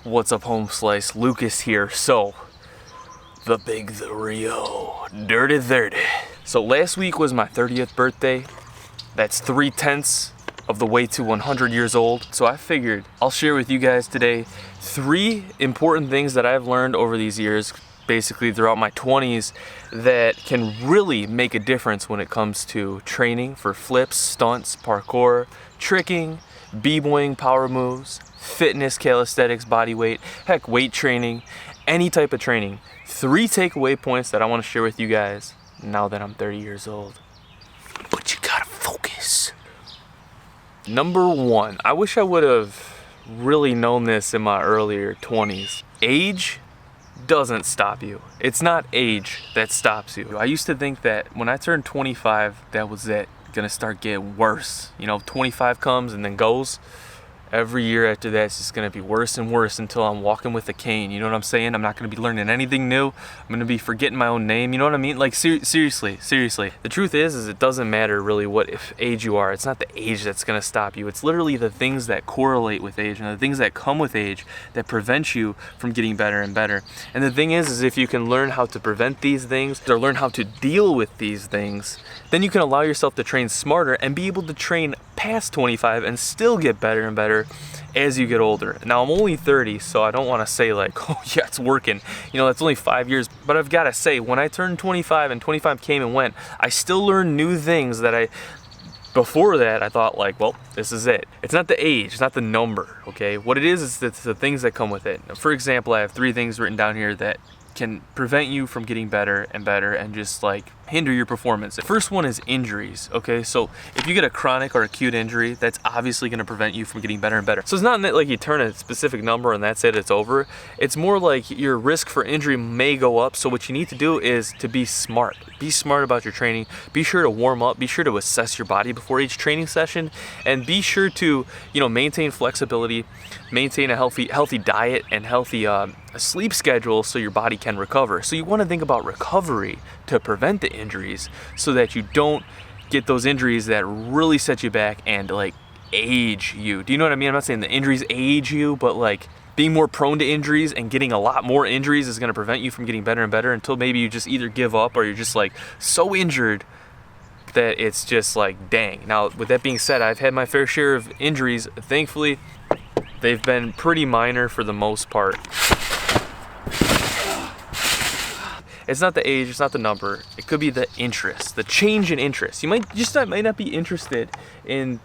What's up, home slice? Lucas here. So, the big, the Rio, dirty 30. So last week was my 30th birthday. That's 3/10 of the way to 100 years old. So I figured I'll share with you guys today 3 important things that I've learned over these years, basically throughout my 20s, that can really make a difference when it comes to training for flips, stunts, parkour, tricking, b-boying, power moves, fitness, calisthenics, body weight, heck, weight training, any type of training. 3 takeaway points that I want to share with you guys now that I'm 30 years old. But you gotta focus. Number 1, I wish I would have really known this in my earlier 20s. Age doesn't stop you. It's not age that stops you. I used to think that when I turned 25, that was it. Gonna start getting worse. 25 comes and then goes. Every year after that, it's just gonna be worse and worse until I'm walking with a cane. You know what I'm saying? I'm not gonna be learning anything new. I'm gonna be forgetting my own name. You know what I mean? Like seriously. The truth is it doesn't matter really what age you are. It's not the age that's gonna stop you. It's literally the things that correlate with age and the things that come with age that prevent you from getting better and better. And the thing is if you can learn how to prevent these things or learn how to deal with these things, then you can allow yourself to train smarter and be able to train past 25 and still get better and better as you get older. Now I'm only 30, so I don't want to say like, oh yeah, it's working. That's only 5 years. But I've got to say, when I turned 25 and 25 came and went, I still learned new things that before that I thought like, well, this is it. It's not the age, it's not the number, okay? What it is it's the things that come with it. For example, I have 3 things written down here that can prevent you from getting better and better and just like hinder your performance. The first one is injuries, okay? So if you get a chronic or acute injury, that's obviously gonna prevent you from getting better and better. So it's not like you turn a specific number and that's it, it's over. It's more like your risk for injury may go up, so what you need to do is to be smart. Be smart about your training. Be sure to warm up, be sure to assess your body before each training session, and be sure to, maintain flexibility, maintain a healthy diet and healthy sleep schedule so your body can recover. So you wanna think about recovery to prevent the injuries so that you don't get those injuries that really set you back and like age you. Do you know what I mean? I'm not saying the injuries age you, but like being more prone to injuries and getting a lot more injuries is going to prevent you from getting better and better until maybe you just either give up or you're just like so injured that it's just like, dang. Now, with that being said, I've had my fair share of injuries. Thankfully, they've been pretty minor for the most part. It's not the age, it's not the number. It could be the interest, the change in interest. You might not be interested in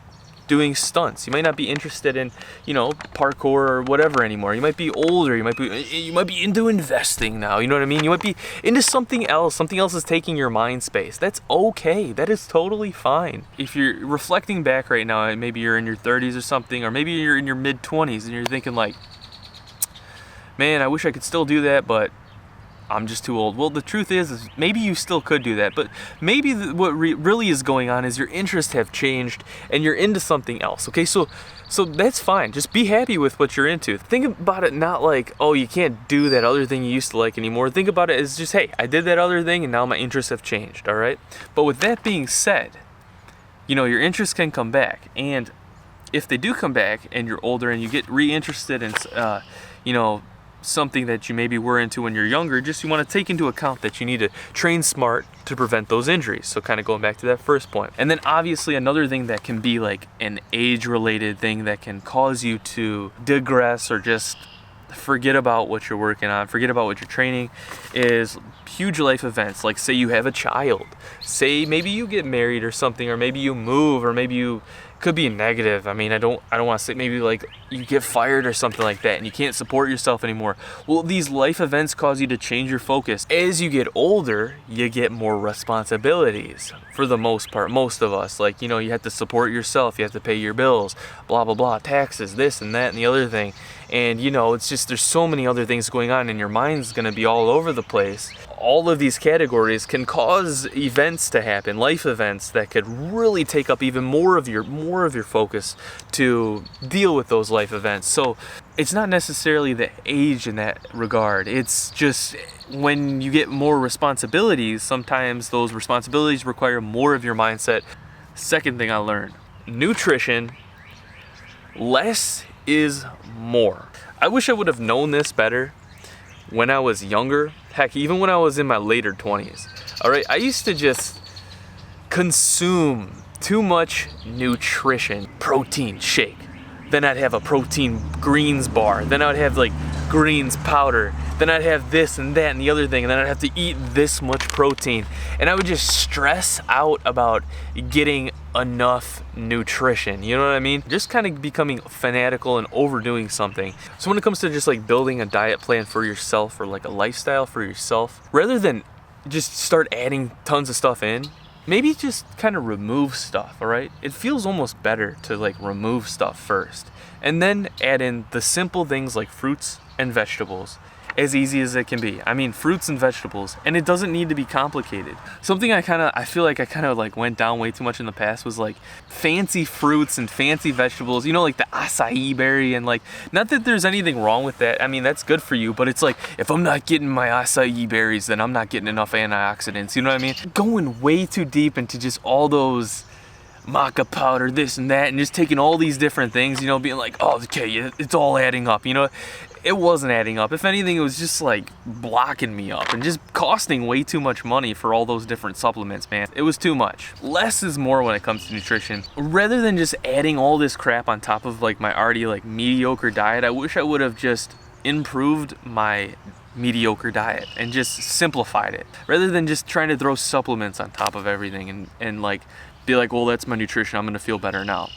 doing stunts. You might not be interested in, parkour or whatever anymore. You might be older. You might be into investing now. You know what I mean? You might be into something else. Something else is taking your mind space. That's okay. That is totally fine. If you're reflecting back right now, maybe you're in your 30s or something, or maybe you're in your mid-20s and you're thinking like, man, I wish I could still do that, but I'm just too old. Well, the truth is maybe you still could do that, but maybe what really is going on is your interests have changed and you're into something else, okay? So that's fine. Just be happy with what you're into. Think about it not like, oh, you can't do that other thing you used to like anymore. Think about it as just, hey, I did that other thing and now my interests have changed, all right? But with that being said, your interests can come back. And if they do come back and you're older and you get reinterested in, something that you maybe were into when you're younger, just you want to take into account that you need to train smart to prevent those injuries. So kind of going back to that first point. And then obviously another thing that can be like an age-related thing that can cause you to digress or just forget about what you're working on, forget about what you're training, is huge life events. Like say you have a child, say maybe you get married or something, or maybe you move, or maybe you could be negative. I mean, I don't want to say maybe like you get fired or something like that and you can't support yourself anymore. Well, these life events cause you to change your focus. As you get older, you get more responsibilities for the most part. Most of us, like, you have to support yourself, you have to pay your bills, blah, blah, blah, taxes, this and that and the other thing. And it's just, there's so many other things going on and your mind's going to be all over the place. All of these categories can cause events to happen, life events that could really take up even more of your focus to deal with those life events. So it's not necessarily the age in that regard. It's just when you get more responsibilities, sometimes those responsibilities require more of your mindset. Second thing I learned, nutrition, less is more. I wish I would have known this better when I was younger. Heck, even when I was in my later 20s. All right, I used to just consume too much nutrition. Protein shake. Then I'd have a protein greens bar. Then I'd have like greens powder. Then I'd have this and that and the other thing. And then I'd have to eat this much protein. And I would just stress out about getting enough nutrition. You know what I mean? Just kind of becoming fanatical and overdoing something. So when it comes to just like building a diet plan for yourself or like a lifestyle for yourself, rather than just start adding tons of stuff in, maybe just kind of remove stuff, all right? It feels almost better to like remove stuff first and then add in the simple things like fruits and vegetables, as easy as it can be. I mean, fruits and vegetables, and it doesn't need to be complicated. Something I feel like I kind of like went down way too much in the past was like fancy fruits and fancy vegetables, you know, like the acai berry, and like, not that there's anything wrong with that. I mean, that's good for you, but it's like, if I'm not getting my acai berries, then I'm not getting enough antioxidants, you know what I mean? Going way too deep into just all those maca powder, this and that, and just taking all these different things, you know, being like, oh, okay, it's all adding up, you know? It wasn't adding up. If anything, it was just like blocking me up and just costing way too much money for all those different supplements, man. It was too much. Less is more when it comes to nutrition. Rather than just adding all this crap on top of like my already like mediocre diet, I wish I would have just improved my mediocre diet and just simplified it. Rather than just trying to throw supplements on top of everything and like be like, well, that's my nutrition, I'm gonna feel better now.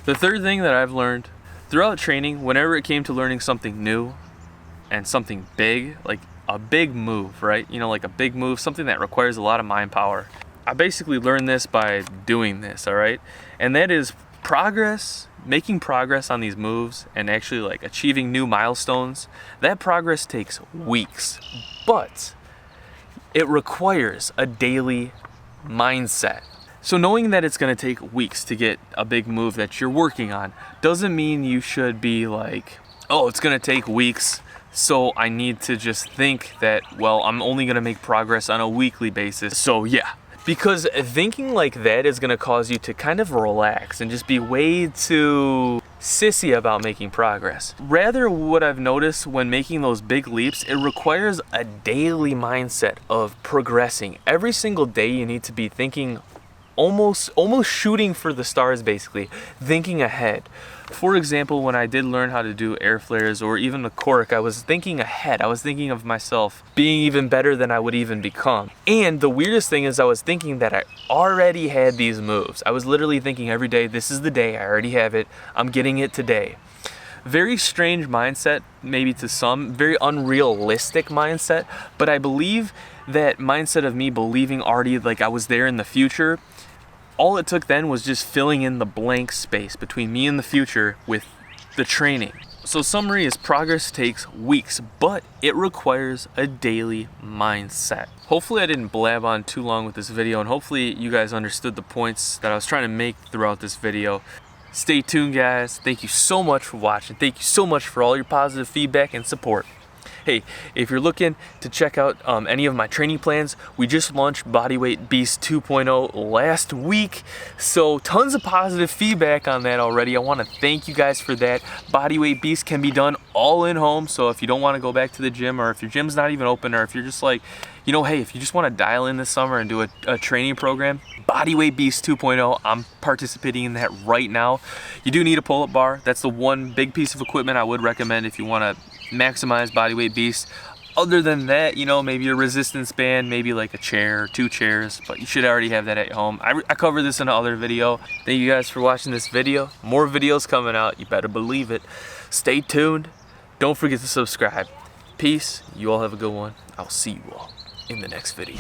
The third thing that I've learned throughout training, whenever it came to learning something new and something big, like a big move, right? You know, like a big move, something that requires a lot of mind power. I basically learned this by doing this, all right? And that is progress, making progress on these moves and actually like achieving new milestones. That progress takes weeks, but it requires a daily mindset. So knowing that it's going to take weeks to get a big move that you're working on doesn't mean you should be like, oh, it's going to take weeks, so I need to just think that, well, I'm only going to make progress on a weekly basis. So yeah, because thinking like that is going to cause you to kind of relax and just be way too sissy about making progress. Rather, what I've noticed when making those big leaps, it requires a daily mindset of progressing. Every single day you need to be thinking almost shooting for the stars, basically, thinking ahead. For example, when I did learn how to do air flares or even the cork, I was thinking ahead. I was thinking of myself being even better than I would even become. And the weirdest thing is I was thinking that I already had these moves. I was literally thinking every day, this is the day, I already have it, I'm getting it today. Very strange mindset, maybe to some, very unrealistic mindset, but I believe that mindset of me believing already like I was there in the future, all it took then was just filling in the blank space between me and the future with the training. So summary is progress takes weeks, but it requires a daily mindset. Hopefully I didn't blab on too long with this video, and hopefully you guys understood the points that I was trying to make throughout this video. Stay tuned, guys. Thank you so much for watching. Thank you so much for all your positive feedback and support. Hey, if you're looking to check out any of my training plans, we just launched Bodyweight Beast 2.0 last week, so tons of positive feedback on that already. I want to thank you guys for that. Bodyweight Beast can be done all in home, so if you don't want to go back to the gym, or if your gym's not even open, or if you're just like, you know, hey, if you just want to dial in this summer and do a training program, Bodyweight Beast 2.0, I'm participating in that right now. You do need a pull-up bar. That's the one big piece of equipment I would recommend if you want to maximize Bodyweight Beast. Other than that, you know, maybe a resistance band, maybe like a chair, 2 chairs, but you should already have that at home. I cover this in another video. Thank you guys for watching this video. More videos coming out, you better believe it. Stay tuned. Don't forget to subscribe. Peace. You all have a good one. I'll see you all in the next video.